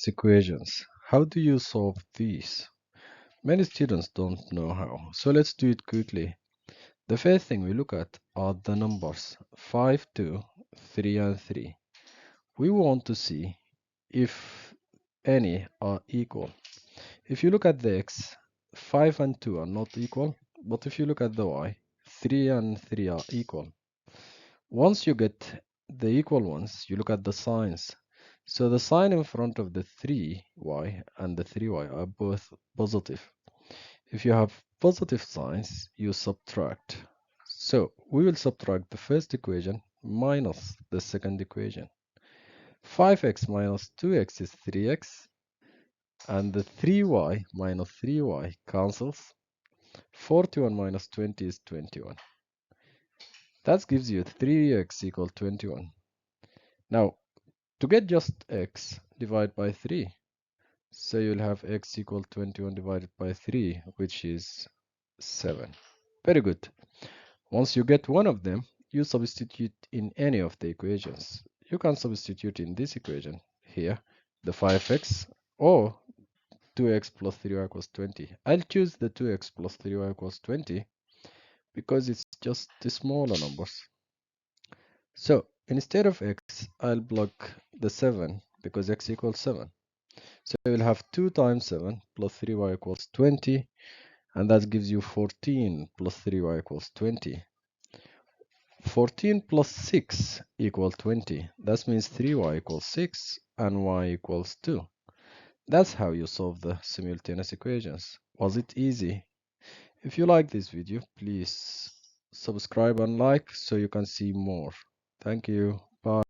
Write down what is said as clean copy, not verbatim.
Equations. How do you solve these? Many students don't know how, so let's do it quickly. The first thing we look at are the numbers 5, 2, 3, and 3. We want to see if any are equal. If you look at the x, 5 and 2 are not equal, but if you look at the y, 3 and 3 are equal. Once you get the equal ones, you look at the signs. So the sign in front of the 3y and the 3y are both positive. If you have positive signs, you subtract. So we will subtract the first equation minus the second equation. 5x minus 2x is 3x, and the 3y minus 3y cancels. 41 minus 20 is 21. That gives you 3x equal 21. Now, to get just x, divide by 3. So you'll have x equal 21 divided by 3, which is 7. Very good. Once you get one of them, you substitute in any of the equations. You can substitute in this equation here, the 5x, or 2x plus 3y equals 20. I'll choose the 2x plus 3y equals 20 because it's just the smaller numbers. So instead of x, I'll block the 7 because x equals 7. So we'll have 2 times 7 plus 3y equals 20, and that gives you 14 plus 3y equals 20. 14 plus 6 equals 20. That means 3y equals 6 and y equals 2. That's how you solve the simultaneous equations. Was it easy? If you like this video, please subscribe and like so you can see more. Thank you. Bye.